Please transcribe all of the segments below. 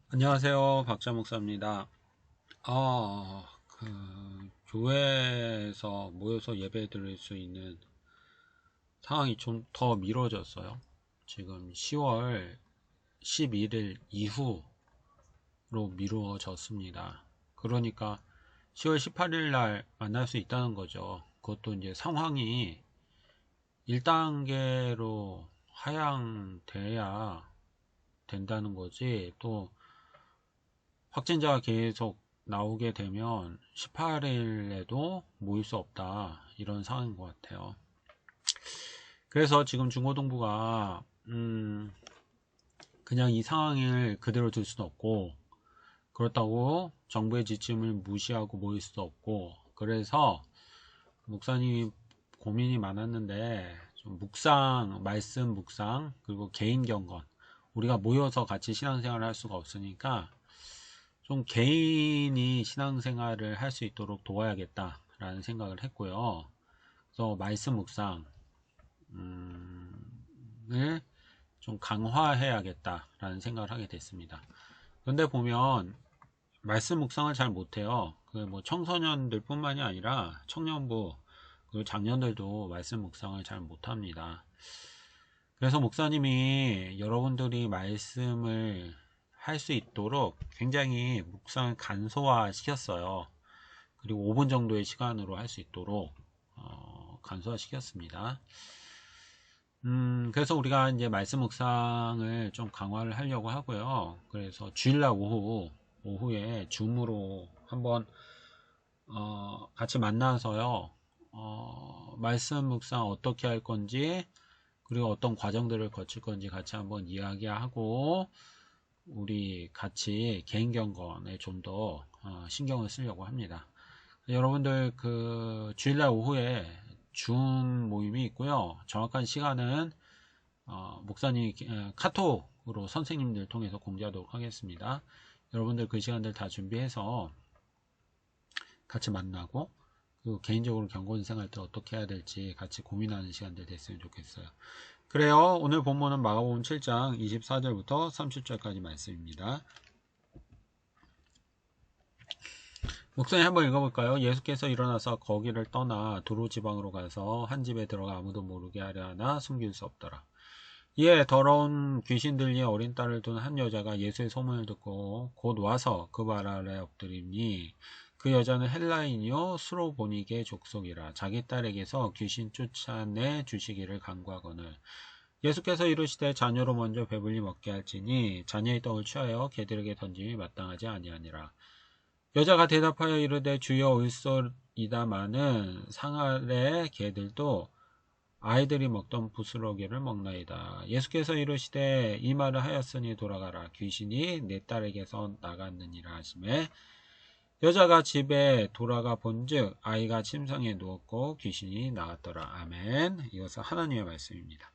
안녕하세요. 박자 목사입니다. 교회에서 모여서 예배 드릴 수 있는 상황이 좀 더 미뤄졌어요. 지금 10월 11일 이후로 미뤄졌습니다. 그러니까 10월 18일 날 만날 수 있다는 거죠. 그것도 이제 상황이 1단계로 하향돼야 된다는 거지, 또 확진자가 계속 나오게 되면 18일에도 모일 수 없다, 이런 상황인 것 같아요. 그래서 지금 중고등부가 그냥 이 상황을 그대로 둘 수는 없고, 그렇다고 정부의 지침을 무시하고 모일 수도 없고, 그래서 목사님이 고민이 많았는데, 좀 묵상, 말씀 묵상, 그리고 개인 경건, 우리가 모여서 같이 신앙생활을 할 수가 없으니까 좀 개인이 신앙생활을 할 수 있도록 도와야겠다라는 생각을 했고요. 그래서 말씀 묵상을 좀 강화해야겠다라는 생각을 하게 됐습니다. 그런데 보면 말씀 묵상을 잘 못해요. 뭐 청소년들 뿐만이 아니라 청년부 그리고 장년들도 말씀 묵상을 잘 못합니다. 그래서 목사님이 여러분들이 말씀을 할 수 있도록 굉장히 묵상을 간소화 시켰어요. 그리고 5분 정도의 시간으로 할 수 있도록 간소화 시켰습니다. 그래서 우리가 이제 말씀 묵상을 좀 강화를 하려고 하고요. 그래서 주일날 오후에 줌으로 한번 같이 만나서요. 말씀 묵상 어떻게 할 건지, 그리고 어떤 과정들을 거칠 건지 같이 한번 이야기하고, 우리 같이 개인 경건에 좀 더 신경을 쓰려고 합니다. 여러분들 그 주일날 오후에 줌 모임이 있고요. 정확한 시간은 목사님 카톡으로 선생님들 통해서 공지하도록 하겠습니다. 여러분들 그 시간들 다 준비해서 같이 만나고, 그리고 개인적으로 경건 생활 때 어떻게 해야 될지 같이 고민하는 시간들 됐으면 좋겠어요. 그래요. 오늘 본문은 마가복음 7장 24절부터 30절까지 말씀입니다. 목사님 한번 읽어볼까요? 예수께서 일어나서 거기를 떠나 두로 지방으로 가서 한 집에 들어가 아무도 모르게 하려 하나 숨길 수 없더라. 이에 더러운 귀신 들린 어린 딸을 둔 한 여자가 예수의 소문을 듣고 곧 와서 그 발 아래 엎드리니, 그 여자는 헬라인이요 수로보니게 족속이라 자기 딸에게서 귀신 쫓아내 주시기를 간구하거늘, 예수께서 이르시되 자녀로 먼저 배불리 먹게 할지니 자녀의 떡을 취하여 개들에게 던짐이 마땅하지 아니하니라. 여자가 대답하여 이르되 주여 을소이다마는 상 아래 개들도 아이들이 먹던 부스러기를 먹나이다. 예수께서 이르시되 이 말을 하였으니 돌아가라, 귀신이 내 딸에게서 나갔느니라 하시매, 여자가 집에 돌아가 본즉 아이가 침상에 누웠고 귀신이 나갔더라. 아멘. 이것은 하나님의 말씀입니다.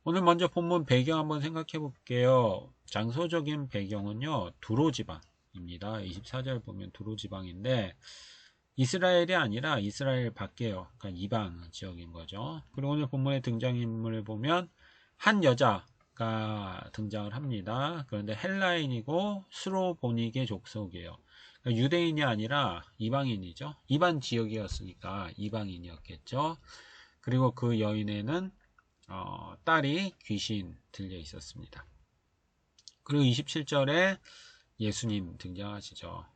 오늘 먼저 본문 배경 한번 생각해 볼게요. 장소적인 배경은요, 두로 지방입니다. 24절 보면 두로 지방인데, 이스라엘이 아니라 이스라엘 밖에요. 그러니까 이방 지역인 거죠. 그리고 오늘 본문의 등장인물을 보면 한 여자가 등장을 합니다. 그런데 헬라인이고 수로보니게 족속이에요. 그러니까 유대인이 아니라 이방인이죠. 이방 지역이었으니까 이방인이었겠죠. 그리고 그 여인에는 딸이 귀신 들려 있었습니다. 그리고 27절에 예수님 등장하시죠.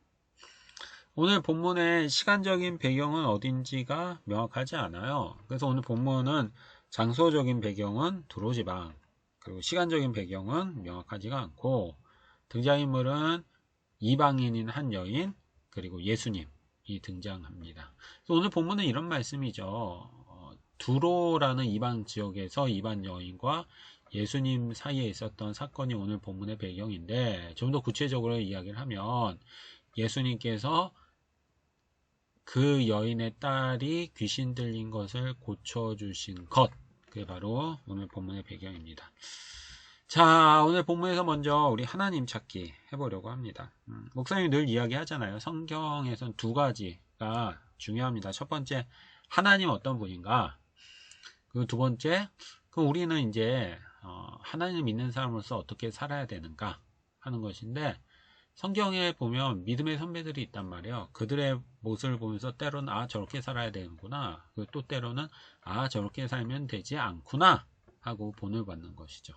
오늘 본문의 시간적인 배경은 어딘지가 명확하지 않아요. 그래서 오늘 본문은 장소적인 배경은 두로지방, 그리고 시간적인 배경은 명확하지가 않고, 등장인물은 이방인인 한 여인, 그리고 예수님이 등장합니다. 그래서 오늘 본문은 이런 말씀이죠. 두로라는 이방 지역에서 이방 여인과 예수님 사이에 있었던 사건이 오늘 본문의 배경인데, 좀 더 구체적으로 이야기를 하면 예수님께서 그 여인의 딸이 귀신 들린 것을 고쳐주신 것, 그게 바로 오늘 본문의 배경입니다. 자, 오늘 본문에서 먼저 우리 하나님 찾기 해보려고 합니다. 목사님이 늘 이야기하잖아요. 성경에선 두 가지가 중요합니다. 첫 번째, 하나님 어떤 분인가? 그리고 두 번째, 그럼 우리는 이제 하나님 믿는 사람으로서 어떻게 살아야 되는가 하는 것인데, 성경에 보면 믿음의 선배들이 있단 말이에요. 그들의 모습을 보면서 때로는 아 저렇게 살아야 되는구나. 그리고 또 때로는 아 저렇게 살면 되지 않구나 하고 본을 받는 것이죠.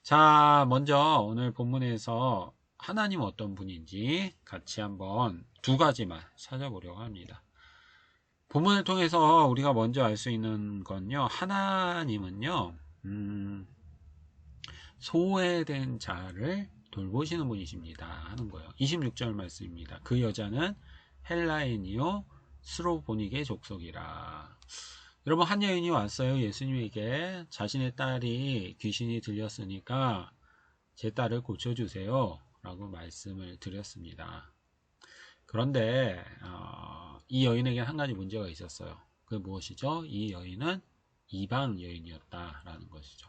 자, 먼저 오늘 본문에서 하나님 어떤 분인지 같이 한번 두 가지만 찾아보려고 합니다. 본문을 통해서 우리가 먼저 알 수 있는 건요, 하나님은요 소외된 자를 돌보시는 분이십니다 하는 거예요. 26절 말씀입니다. 그 여자는 헬라인이요 스로보닉의 족속이라. 여러분, 한 여인이 왔어요. 예수님에게 자신의 딸이 귀신이 들렸으니까 제 딸을 고쳐주세요 라고 말씀을 드렸습니다. 그런데 이 여인에게 한 가지 문제가 있었어요. 그게 무엇이죠? 이 여인은 이방 여인이었다라는 것이죠.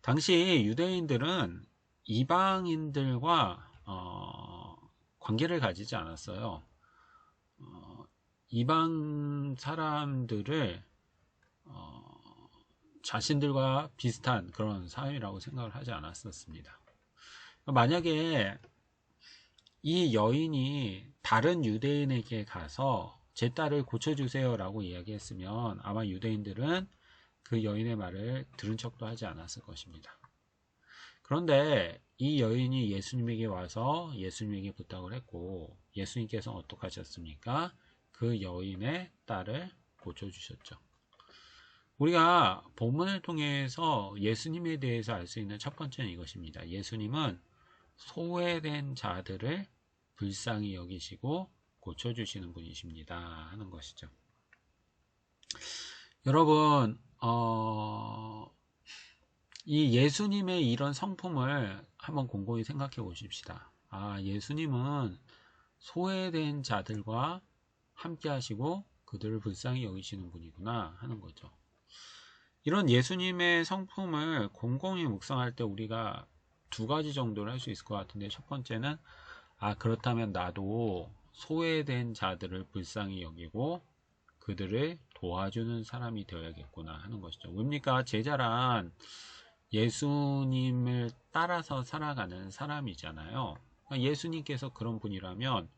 당시 유대인들은 이방인들과 관계를 가지지 않았어요. 이방 사람들을 자신들과 비슷한 그런 사회라고 생각을 하지 않았었습니다. 만약에 이 여인이 다른 유대인에게 가서 제 딸을 고쳐주세요 라고 이야기했으면 아마 유대인들은 그 여인의 말을 들은 척도 하지 않았을 것입니다. 그런데 이 여인이 예수님에게 와서 예수님에게 부탁을 했고 예수님께서 어떻게 하셨습니까? 그 여인의 딸을 고쳐주셨죠. 우리가 본문을 통해서 예수님에 대해서 알 수 있는 첫 번째는 이것입니다. 예수님은 소외된 자들을 불쌍히 여기시고 고쳐주시는 분이십니다 하는 것이죠. 여러분, 이 예수님의 이런 성품을 한번 곰곰이 생각해 보십시다. 아, 예수님은 소외된 자들과 함께 하시고 그들을 불쌍히 여기시는 분이구나 하는 거죠. 이런 예수님의 성품을 곰곰이 묵상할 때 우리가 두 가지 정도를 할 수 있을 것 같은데, 첫 번째는 아, 그렇다면 나도 소외된 자들을 불쌍히 여기고 그들을 도와주는 사람이 되어야겠구나 하는 것이죠. 뭡니까? 제자란 예수님을 따라서 살아가는 사람이잖아요. 예수님께서 그런 분이라면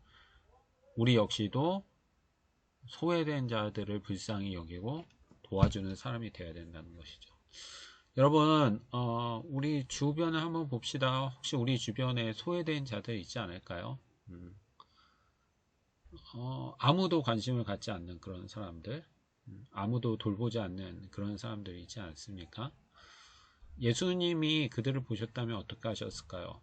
우리 역시도 소외된 자들을 불쌍히 여기고 도와주는 사람이 되어야 된다는 것이죠. 여러분, 우리 주변을 한번 봅시다. 혹시 우리 주변에 소외된 자들 있지 않을까요? 아무도 관심을 갖지 않는 그런 사람들, 아무도 돌보지 않는 그런 사람들이 있지 않습니까? 예수님이 그들을 보셨다면 어떻게 하셨을까요?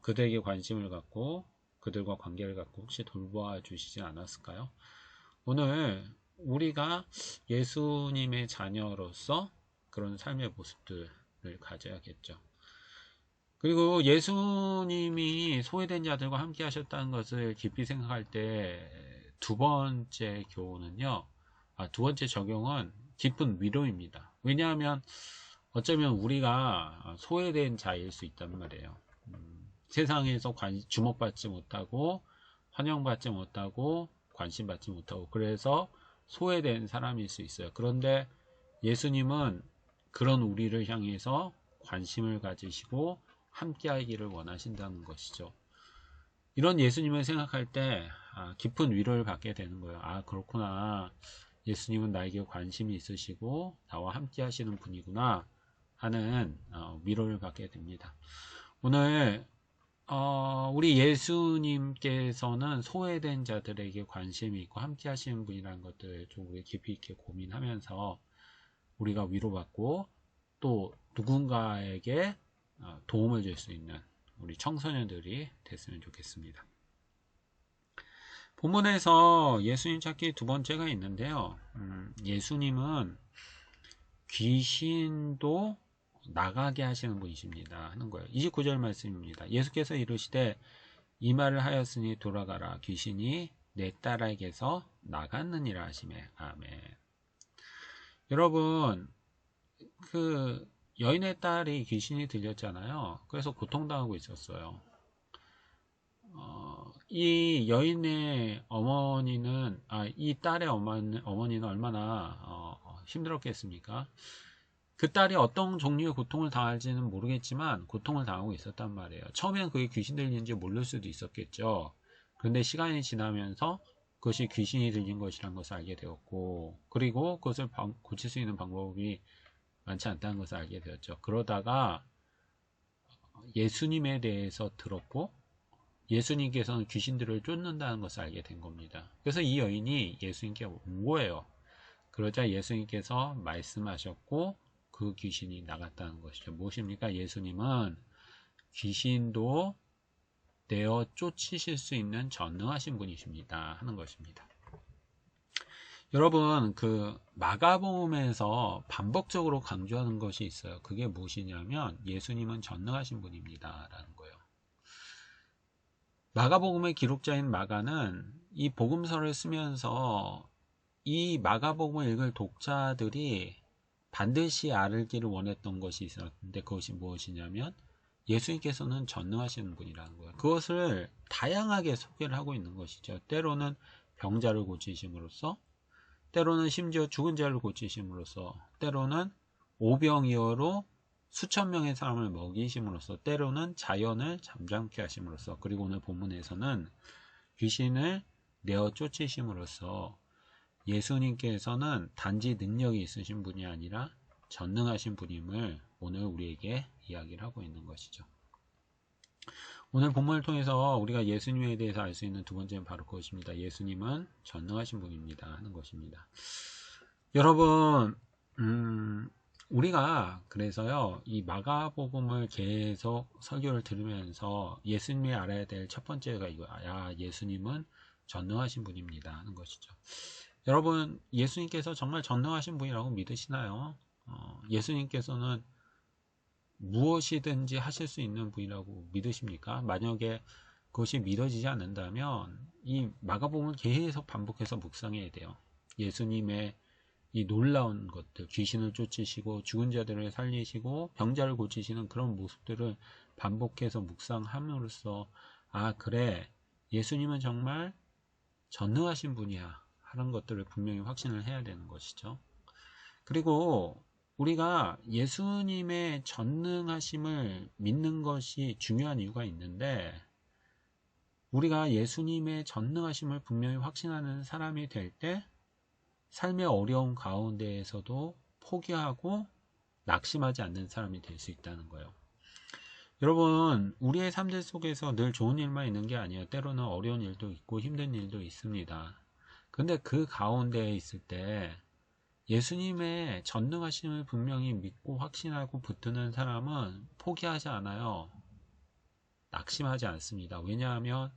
그들에게 관심을 갖고 그들과 관계를 갖고 혹시 돌보아 주시지 않았을까요? 오늘 우리가 예수님의 자녀로서 그런 삶의 모습들을 가져야겠죠. 그리고 예수님이 소외된 자들과 함께 하셨다는 것을 깊이 생각할 때 두 번째 교훈은요, 두 번째 적용은 깊은 위로입니다. 왜냐하면 어쩌면 우리가 소외된 자일 수 있단 말이에요. 세상에서 주목받지 못하고 환영받지 못하고 관심받지 못하고 그래서 소외된 사람일 수 있어요. 그런데 예수님은 그런 우리를 향해서 관심을 가지시고 함께 하기를 원하신다는 것이죠. 이런 예수님을 생각할 때 깊은 위로를 받게 되는 거예요. 아, 그렇구나. 예수님은 나에게 관심이 있으시고 나와 함께 하시는 분이구나 하는 위로를 받게 됩니다. 오늘 우리 예수님께서는 소외된 자들에게 관심이 있고 함께 하시는 분이라는 것들을 좀 우리 깊이 있게 고민하면서 우리가 위로받고 또 누군가에게 도움을 줄 수 있는 우리 청소년들이 됐으면 좋겠습니다. 본문에서 예수님 찾기 두 번째가 있는데요. 예수님은 귀신도 나가게 하시는 분이십니다 하는 거예요. 29절 말씀입니다. 예수께서 이르시되 이 말을 하였으니 돌아가라. 귀신이 내 딸에게서 나갔느니라 하시매. 아멘. 여러분, 그 여인의 딸이 귀신이 들렸잖아요. 그래서 고통당하고 있었어요. 이 여인의 어머니는 이 딸의 어머니는 얼마나 힘들었겠습니까? 그 딸이 어떤 종류의 고통을 당할지는 모르겠지만 고통을 당하고 있었단 말이에요. 처음엔 그게 귀신 들리는지 모를 수도 있었겠죠. 그런데 시간이 지나면서 그것이 귀신이 들린 것이라는 것을 알게 되었고, 그리고 그것을 고칠 수 있는 방법이 많지 않다는 것을 알게 되었죠. 그러다가 예수님에 대해서 들었고, 예수님께서는 귀신들을 쫓는다는 것을 알게 된 겁니다. 그래서 이 여인이 예수님께 온 거예요. 그러자 예수님께서 말씀하셨고 그 귀신이 나갔다는 것이죠. 무엇입니까? 예수님은 귀신도 내어 쫓으실 수 있는 전능하신 분이십니다 하는 것입니다. 여러분, 그 마가복음에서 반복적으로 강조하는 것이 있어요. 그게 무엇이냐면 예수님은 전능하신 분입니다 라는 거예요. 마가복음의 기록자인 마가는 이 복음서를 쓰면서 이 마가복음을 읽을 독자들이 반드시 알기를 원했던 것이 있었는데, 그것이 무엇이냐면 예수님께서는 전능하신 분이라는 거예요. 그것을 다양하게 소개를 하고 있는 것이죠. 때로는 병자를 고치심으로써, 때로는 심지어 죽은 자를 고치심으로써, 때로는 오병이어로 수천 명의 사람을 먹이심으로써, 때로는 자연을 잠잠케 하심으로써, 그리고 오늘 본문에서는 귀신을 내어 쫓으심으로써 예수님께서는 단지 능력이 있으신 분이 아니라 전능하신 분임을 오늘 우리에게 이야기를 하고 있는 것이죠. 오늘 본문을 통해서 우리가 예수님에 대해서 알 수 있는 두 번째는 바로 그것입니다. 예수님은 전능하신 분입니다 하는 것입니다. 여러분, 우리가 그래서요, 이 마가복음을 계속 설교를 들으면서 예수님이 알아야 될 첫 번째가 이거야. 예수님은 전능하신 분입니다 하는 것이죠. 여러분, 예수님께서 정말 전능하신 분이라고 믿으시나요? 예수님께서는 무엇이든지 하실 수 있는 분이라고 믿으십니까? 만약에 그것이 믿어지지 않는다면 이 마가복음을 계속 반복해서 묵상해야 돼요. 예수님의 이 놀라운 것들, 귀신을 쫓으시고 죽은 자들을 살리시고 병자를 고치시는 그런 모습들을 반복해서 묵상함으로써, 아, 그래, 예수님은 정말 전능하신 분이야 하는 것들을 분명히 확신을 해야 되는 것이죠. 그리고 우리가 예수님의 전능하심을 믿는 것이 중요한 이유가 있는데, 우리가 예수님의 전능하심을 분명히 확신하는 사람이 될 때 삶의 어려운 가운데에서도 포기하고 낙심하지 않는 사람이 될 수 있다는 거예요. 여러분, 우리의 삶들 속에서 늘 좋은 일만 있는 게 아니에요. 때로는 어려운 일도 있고 힘든 일도 있습니다. 근데 그 가운데에 있을 때 예수님의 전능하심을 분명히 믿고 확신하고 붙드는 사람은 포기하지 않아요. 낙심하지 않습니다. 왜냐하면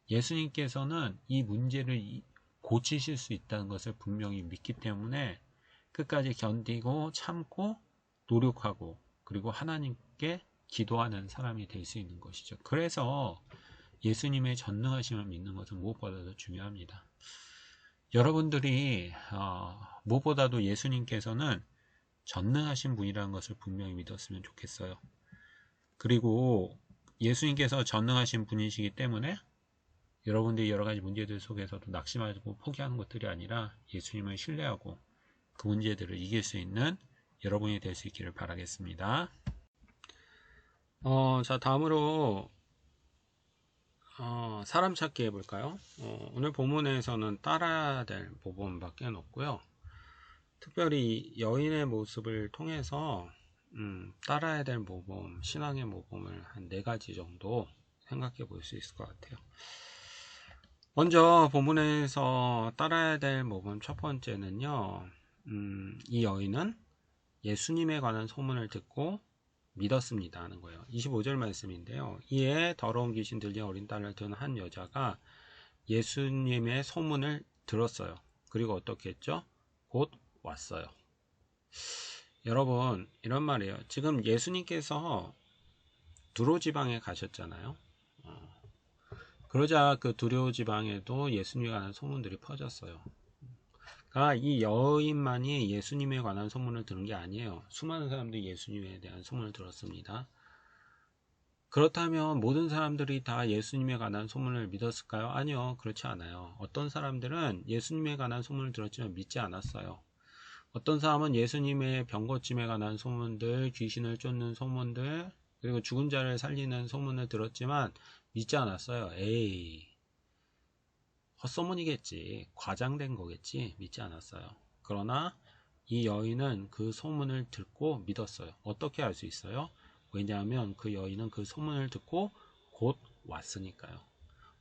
예수님께서는 이 문제를 고치실 수 있다는 것을 분명히 믿기 때문에 끝까지 견디고 참고 노력하고 그리고 하나님께 기도하는 사람이 될 수 있는 것이죠. 그래서 예수님의 전능하심을 믿는 것은 무엇보다도 중요합니다. 여러분들이 무엇보다도 예수님께서는 전능하신 분이라는 것을 분명히 믿었으면 좋겠어요. 그리고 예수님께서 전능하신 분이시기 때문에 여러분들이 여러 가지 문제들 속에서도 낙심하고 포기하는 것들이 아니라 예수님을 신뢰하고 그 문제들을 이길 수 있는 여러분이 될 수 있기를 바라겠습니다. 자, 다음으로 사람 찾기 해볼까요? 오늘 본문에서는 따라야 될 모범밖에 없고요. 특별히 여인의 모습을 통해서 따라야 될 모범, 신앙의 모범을 한 4가지 정도 생각해 볼 수 있을 것 같아요. 먼저 본문에서 따라야 될 모범 첫 번째는요, 이 여인은 예수님에 관한 소문을 듣고 믿었습니다 하는 거예요. 25절 말씀인데요. 이에 더러운 귀신 들린 어린 딸을 든 한 여자가 예수님의 소문을 들었어요. 그리고 어떻게 했죠? 곧 왔어요. 여러분, 이런 말이에요. 지금 예수님께서 두로 지방에 가셨잖아요. 그러자 그 두로 지방에도 예수님에 관한 소문들이 퍼졌어요. 그러니까 이 여인만이 예수님에 관한 소문을 들은 게 아니에요. 수많은 사람들이 예수님에 대한 소문을 들었습니다. 그렇다면 모든 사람들이 다 예수님에 관한 소문을 믿었을까요? 아니요, 그렇지 않아요. 어떤 사람들은 예수님에 관한 소문을 들었지만 믿지 않았어요. 어떤 사람은 예수님의 병고침에 관한 소문들, 귀신을 쫓는 소문들, 그리고 죽은 자를 살리는 소문을 들었지만 믿지 않았어요. 에이, 헛소문이겠지. 과장된 거겠지. 믿지 않았어요. 그러나 이 여인은 그 소문을 듣고 믿었어요. 어떻게 알 수 있어요? 왜냐하면 그 여인은 그 소문을 듣고 곧 왔으니까요.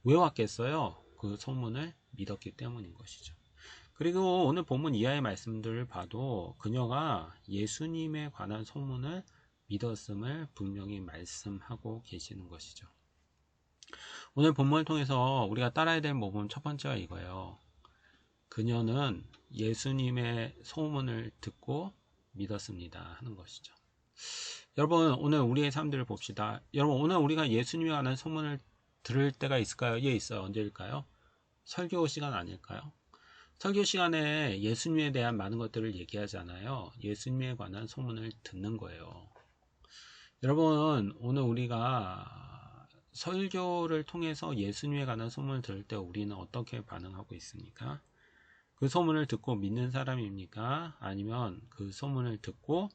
왜 왔겠어요? 그 소문을 믿었기 때문인 것이죠. 그리고 오늘 본문 이하의 말씀들을 봐도 그녀가 예수님에 관한 소문을 믿었음을 분명히 말씀하고 계시는 것이죠. 오늘 본문을 통해서 우리가 따라야 될 모범 첫 번째가 이거예요. 그녀는 예수님의 소문을 듣고 믿었습니다 하는 것이죠. 여러분, 오늘 우리의 삶들을 봅시다. 여러분, 오늘 우리가 예수님에 관한 소문을 들을 때가 있을까요? 예, 있어요. 언제일까요? 설교 시간 아닐까요? 설교 시간에 예수님에 대한 많은 것들을 얘기하잖아요. 예수님에 관한 소문을 듣는 거예요. 여러분, 오늘 우리가 설교를 통해서 예수님에 관한 소문을 들을 때 우리는 어떻게 반응하고 있습니까? 그 소문을 듣고 믿는 사람입니까? 아니면 그 소문을 듣고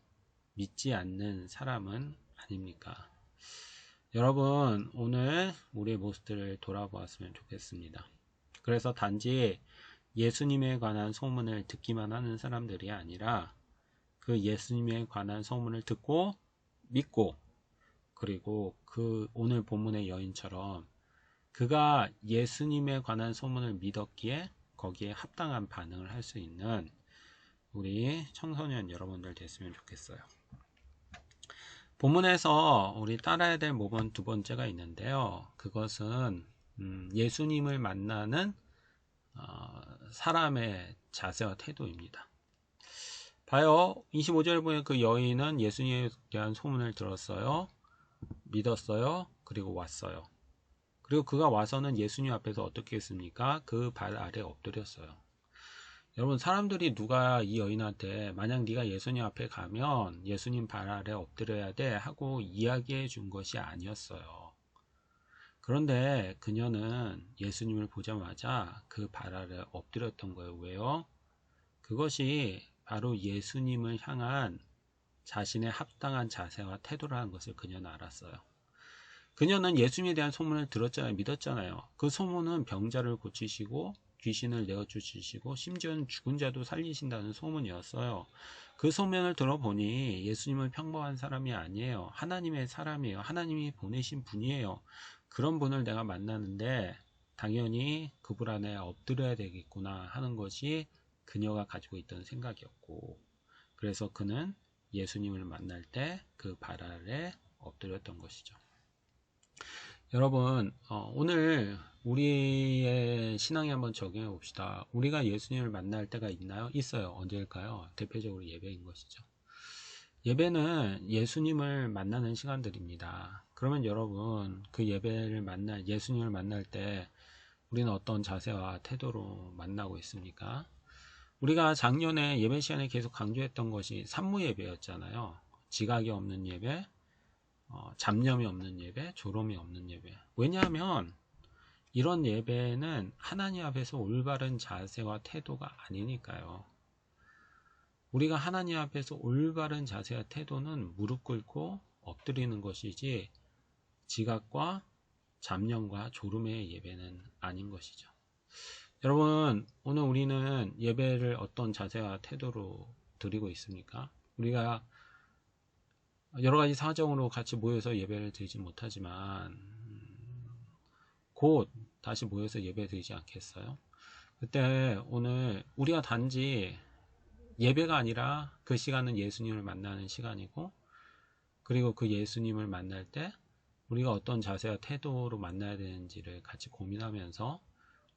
믿지 않는 사람은 아닙니까? 여러분, 오늘 우리의 모습들을 돌아보았으면 좋겠습니다. 그래서 단지 예수님에 관한 소문을 듣기만 하는 사람들이 아니라 그 예수님에 관한 소문을 듣고 믿고, 그리고 그 오늘 본문의 여인처럼 그가 예수님에 관한 소문을 믿었기에 거기에 합당한 반응을 할 수 있는 우리 청소년 여러분들 됐으면 좋겠어요. 본문에서 우리 따라야 될 모범 두 번째가 있는데요. 그것은 예수님을 만나는 사람의 자세와 태도입니다. 봐요. 25절 보면 그 여인은 예수님에 대한 소문을 들었어요. 믿었어요. 그리고 왔어요. 그리고 그가 와서는 예수님 앞에서 어떻게 했습니까? 그 발 아래 엎드렸어요. 여러분, 사람들이 누가 이 여인한테 만약 네가 예수님 앞에 가면 예수님 발 아래 엎드려야 돼 하고 이야기해 준 것이 아니었어요. 그런데 그녀는 예수님을 보자마자 그 발 아래 엎드렸던 거예요. 왜요? 그것이 바로 예수님을 향한 자신의 합당한 자세와 태도라는 것을 그녀는 알았어요. 그녀는 예수님에 대한 소문을 들었잖아요. 믿었잖아요. 그 소문은 병자를 고치시고 귀신을 내어주시고 심지어는 죽은 자도 살리신다는 소문이었어요. 그 소문을 들어보니 예수님은 평범한 사람이 아니에요. 하나님의 사람이에요. 하나님이 보내신 분이에요. 그런 분을 내가 만나는데 당연히 그분 안에 엎드려야 되겠구나 하는 것이 그녀가 가지고 있던 생각이었고, 그래서 그는 예수님을 만날 때 그 발 아래 엎드렸던 것이죠. 여러분, 오늘 우리의 신앙에 한번 적용해 봅시다. 우리가 예수님을 만날 때가 있나요? 있어요. 언제일까요? 대표적으로 예배인 것이죠. 예배는 예수님을 만나는 시간들입니다. 그러면 여러분, 그 예수님을 만날 때 우리는 어떤 자세와 태도로 만나고 있습니까? 우리가 작년에 예배 시간에 계속 강조했던 것이 산무 예배였잖아요. 지각이 없는 예배, 잡념이 없는 예배, 조롱이 없는 예배. 왜냐하면 이런 예배는 하나님 앞에서 올바른 자세와 태도가 아니니까요. 우리가 하나님 앞에서 올바른 자세와 태도는 무릎 꿇고 엎드리는 것이지 지각과 잡념과 조rum의 예배는 아닌 것이죠. 여러분, 오늘 우리는 예배를 어떤 자세와 태도로 드리고 있습니까? 우리가 여러 가지 사정으로 같이 모여서 예배를 드리지 못하지만 곧 다시 모여서 예배 드리지 않겠어요? 그때 오늘 우리가 단지 예배가 아니라 그 시간은 예수님을 만나는 시간이고, 그리고 그 예수님을 만날 때 우리가 어떤 자세와 태도로 만나야 되는지를 같이 고민하면서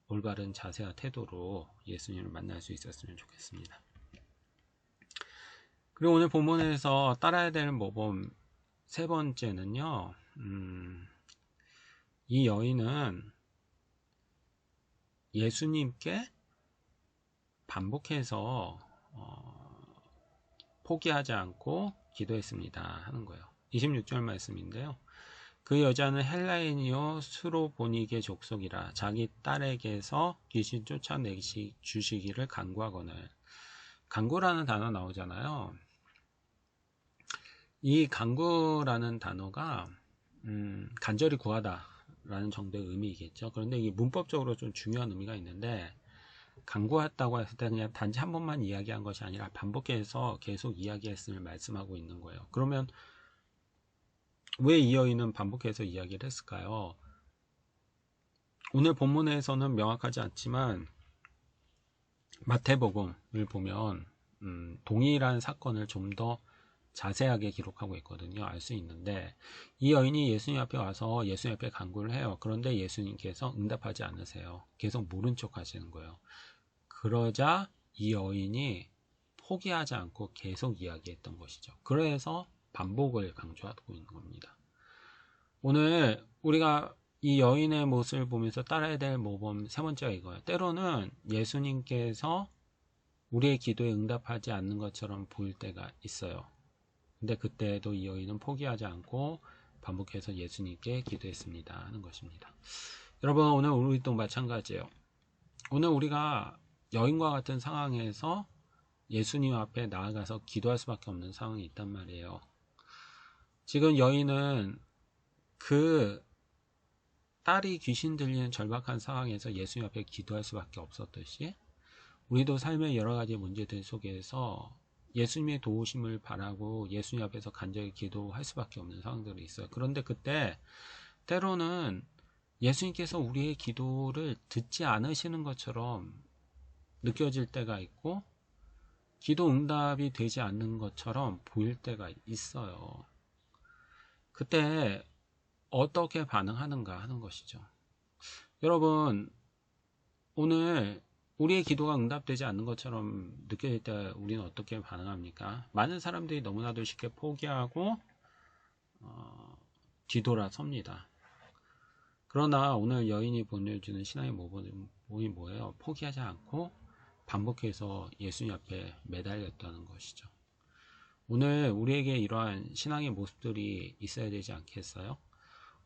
올바른 자세와 태도로 예수님을 만날 수 있었으면 좋겠습니다. 그리고 오늘 본문에서 따라야 될 모범 세 번째는요, 이 여인은 예수님께 반복해서 포기하지 않고 기도했습니다 하는 거예요. 26절 말씀인데요. 그 여자는 헬라인이요 수로보니게 족속이라 자기 딸에게서 귀신 쫓아내시 주시기를 간구하거늘 간구라는 단어 나오잖아요. 이 간구라는 단어가 간절히 구하다 라는 정도의 의미이겠죠. 그런데 이게 문법적으로 좀 중요한 의미가 있는데, 간구했다고 했을 때 그냥 단지 한 번만 이야기한 것이 아니라 반복해서 계속 이야기했음을 말씀하고 있는 거예요. 그러면 왜 이 여인은 반복해서 이야기를 했을까요? 오늘 본문에서는 명확하지 않지만 마태복음을 보면 동일한 사건을 좀 더 자세하게 기록하고 있거든요. 알 수 있는데, 이 여인이 예수님 앞에 와서 예수님 앞에 간구를 해요. 그런데 예수님께서 응답하지 않으세요. 계속 모른 척 하시는 거예요. 그러자 이 여인이 포기하지 않고 계속 이야기했던 것이죠. 그래서 반복을 강조하고 있는 겁니다. 오늘 우리가 이 여인의 모습을 보면서 따라야 될 모범 세 번째가 이거예요. 때로는 예수님께서 우리의 기도에 응답하지 않는 것처럼 보일 때가 있어요. 근데 그때도 이 여인은 포기하지 않고 반복해서 예수님께 기도했습니다 하는 것입니다. 여러분, 오늘 우리도 마찬가지예요. 오늘 우리가 여인과 같은 상황에서 예수님 앞에 나아가서 기도할 수밖에 없는 상황이 있단 말이에요. 지금 여인은 그 딸이 귀신 들리는 절박한 상황에서 예수님 앞에 기도할 수밖에 없었듯이, 우리도 삶의 여러 가지 문제들 속에서 예수님의 도우심을 바라고 예수님 앞에서 간절히 기도할 수밖에 없는 상황들이 있어요. 그런데 그때 때로는 예수님께서 우리의 기도를 듣지 않으시는 것처럼 느껴질 때가 있고, 기도 응답이 되지 않는 것처럼 보일 때가 있어요. 그때 어떻게 반응하는가 하는 것이죠. 여러분, 오늘 우리의 기도가 응답되지 않는 것처럼 느껴질 때 우리는 어떻게 반응합니까? 많은 사람들이 너무나도 쉽게 포기하고 뒤돌아섭니다. 그러나 오늘 여인이 보내주는 신앙의 모범이 뭐예요? 포기하지 않고 반복해서 예수님 앞에 매달렸다는 것이죠. 오늘 우리에게 이러한 신앙의 모습들이 있어야 되지 않겠어요?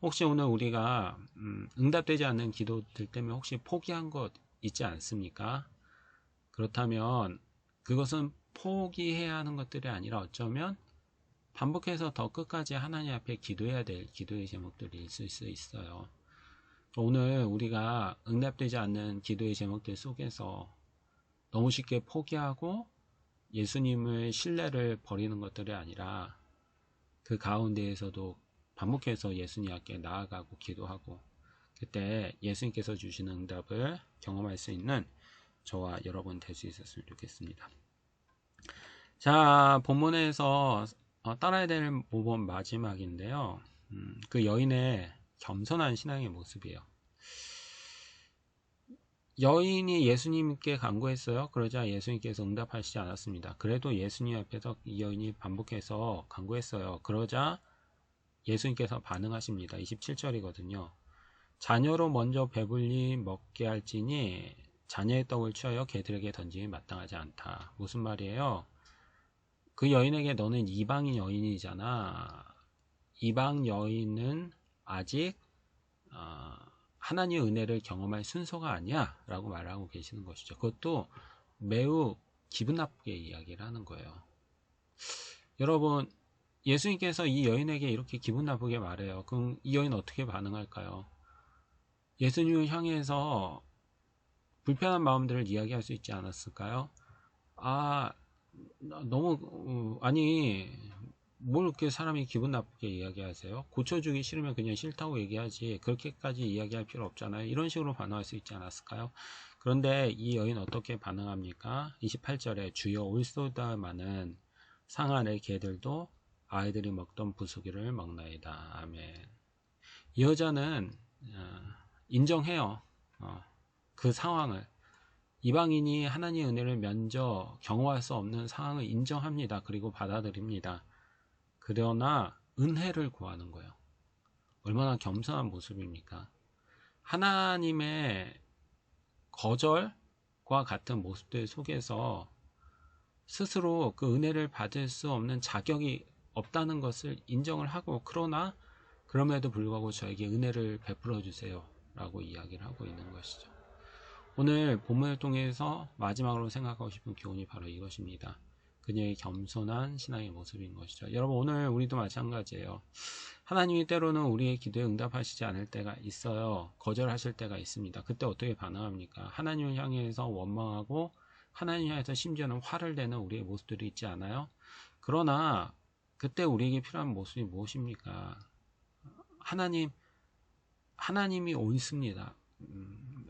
혹시 오늘 우리가 응답되지 않는 기도들 때문에 혹시 포기한 것 있지 않습니까? 그렇다면 그것은 포기해야 하는 것들이 아니라 어쩌면 반복해서 더 끝까지 하나님 앞에 기도해야 될 기도의 제목들이 있을 수 있어요. 오늘 우리가 응답되지 않는 기도의 제목들 속에서 너무 쉽게 포기하고 예수님의 신뢰를 버리는 것들이 아니라 그 가운데에서도 반복해서 예수님 앞에 나아가고 기도하고, 그때 예수님께서 주시는 응답을 경험할 수 있는 저와 여러분 될 수 있었으면 좋겠습니다. 자, 본문에서 따라야 될 모범 마지막인데요. 그 여인의 겸손한 신앙의 모습이에요. 여인이 예수님께 간구했어요. 그러자 예수님께서 응답하시지 않았습니다. 그래도 예수님 앞에서 이 여인이 반복해서 간구했어요. 그러자 예수님께서 반응하십니다. 27절이거든요. 자녀로 먼저 배불리 먹게 할지니 자녀의 떡을 취하여 개들에게 던짐이 마땅하지 않다. 무슨 말이에요? 그 여인에게 너는 이방인 여인이잖아. 이방 여인은 아직 하나님의 은혜를 경험할 순서가 아니야 라고 말하고 계시는 것이죠. 그것도 매우 기분 나쁘게 이야기를 하는 거예요. 여러분, 예수님께서 이 여인에게 이렇게 기분 나쁘게 말해요. 그럼 이 여인 어떻게 반응할까요? 예수님을 향해서 불편한 마음들을 이야기할 수 있지 않았을까요? 너무 아니 뭘 이렇게 사람이 기분 나쁘게 이야기하세요? 고쳐주기 싫으면 그냥 싫다고 얘기하지 그렇게까지 이야기할 필요 없잖아요. 이런 식으로 반응할 수 있지 않았을까요? 그런데 이 여인 어떻게 반응합니까? 28절에 주여 올소다마는 상 아래 개들도 아이들이 먹던 부수기를 먹나이다. 아멘. 이 여자는 인정해요. 그 상황을. 이방인이 하나님의 은혜를 면저 경험할 수 없는 상황을 인정합니다. 그리고 받아들입니다. 그러나 은혜를 구하는 거예요. 얼마나 겸손한 모습입니까? 하나님의 거절과 같은 모습들 속에서 스스로 그 은혜를 받을 수 없는 자격이 없다는 것을 인정을 하고, 그러나 그럼에도 불구하고 저에게 은혜를 베풀어 주세요 라고 이야기를 하고 있는 것이죠. 오늘 본문을 통해서 마지막으로 생각하고 싶은 교훈이 바로 이것입니다. 그녀의 겸손한 신앙의 모습인 것이죠. 여러분, 오늘 우리도 마찬가지예요. 하나님이 때로는 우리의 기도에 응답하시지 않을 때가 있어요. 거절하실 때가 있습니다. 그때 어떻게 반응합니까? 하나님을 향해서 원망하고 하나님 향해서 심지어는 화를 내는 우리의 모습들이 있지 않아요? 그러나 그때 우리에게 필요한 모습이 무엇입니까? 하나님이 옳습니다.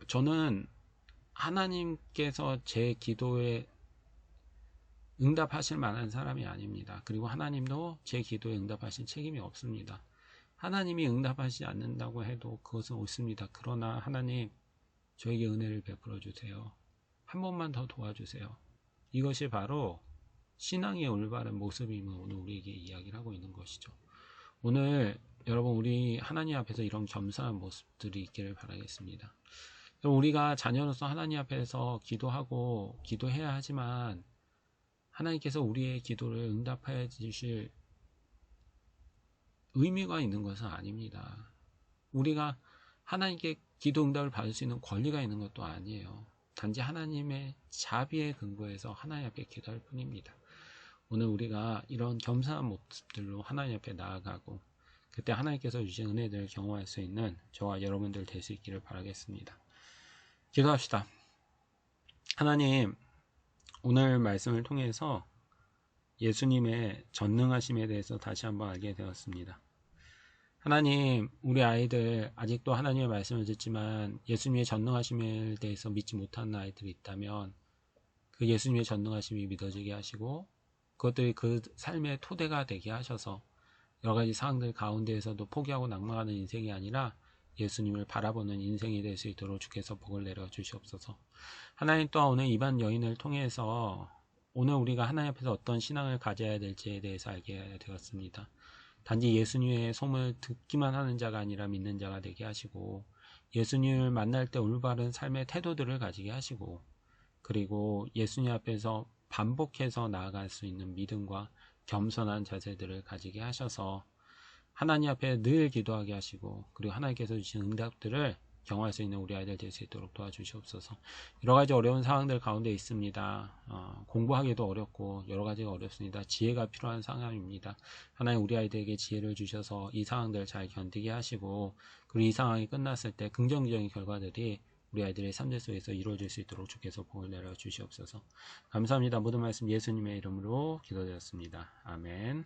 저는 하나님께서 제 기도에 응답하실 만한 사람이 아닙니다. 그리고 하나님도 제 기도에 응답하실 책임이 없습니다. 하나님이 응답하지 않는다고 해도 그것은 옳습니다. 그러나 하나님, 저에게 은혜를 베풀어 주세요. 한 번만 더 도와주세요. 이것이 바로 신앙의 올바른 모습임을 오늘 우리에게 이야기를 하고 있는 것이죠. 오늘 여러분, 우리 하나님 앞에서 이런 겸손한 모습들이 있기를 바라겠습니다. 우리가 자녀로서 하나님 앞에서 기도하고 기도해야 하지만 하나님께서 우리의 기도를 응답해 주실 의미가 있는 것은 아닙니다. 우리가 하나님께 기도 응답을 받을 수 있는 권리가 있는 것도 아니에요. 단지 하나님의 자비에 근거해서 하나님 앞에 기도할 뿐입니다. 오늘 우리가 이런 겸손한 모습들로 하나님 앞에 나아가고 그때 하나님께서 주신 은혜들을 경험할 수 있는 저와 여러분들 될 수 있기를 바라겠습니다. 기도합시다. 하나님, 오늘 말씀을 통해서 예수님의 전능하심에 대해서 다시 한번 알게 되었습니다. 하나님, 우리 아이들 아직도 하나님의 말씀을 듣지만 예수님의 전능하심에 대해서 믿지 못하는 아이들이 있다면 그 예수님의 전능하심이 믿어지게 하시고 그것들이 그 삶의 토대가 되게 하셔서 여러 가지 상황들 가운데에서도 포기하고 낙망하는 인생이 아니라 예수님을 바라보는 인생이 될 수 있도록 주께서 복을 내려 주시옵소서. 하나님, 또한 오늘 이반 여인을 통해서 오늘 우리가 하나님 앞에서 어떤 신앙을 가져야 될지에 대해서 알게 되었습니다. 단지 예수님의 소문을 듣기만 하는 자가 아니라 믿는 자가 되게 하시고 예수님을 만날 때 올바른 삶의 태도들을 가지게 하시고 그리고 예수님 앞에서 반복해서 나아갈 수 있는 믿음과 겸손한 자세들을 가지게 하셔서 하나님 앞에 늘 기도하게 하시고 그리고 하나님께서 주신 응답들을 경험할 수 있는 우리 아이들 될 수 있도록 도와주시옵소서. 여러 가지 어려운 상황들 가운데 있습니다. 공부하기도 어렵고 여러 가지가 어렵습니다. 지혜가 필요한 상황입니다. 하나님, 우리 아이들에게 지혜를 주셔서 이 상황들을 잘 견디게 하시고 그리고 이 상황이 끝났을 때 긍정적인 결과들이 우리 아이들의 삶들 속에서 이루어질 수 있도록 주께서 복을 내려 주시옵소서. 감사합니다. 모든 말씀 예수님의 이름으로 기도드렸습니다. 아멘.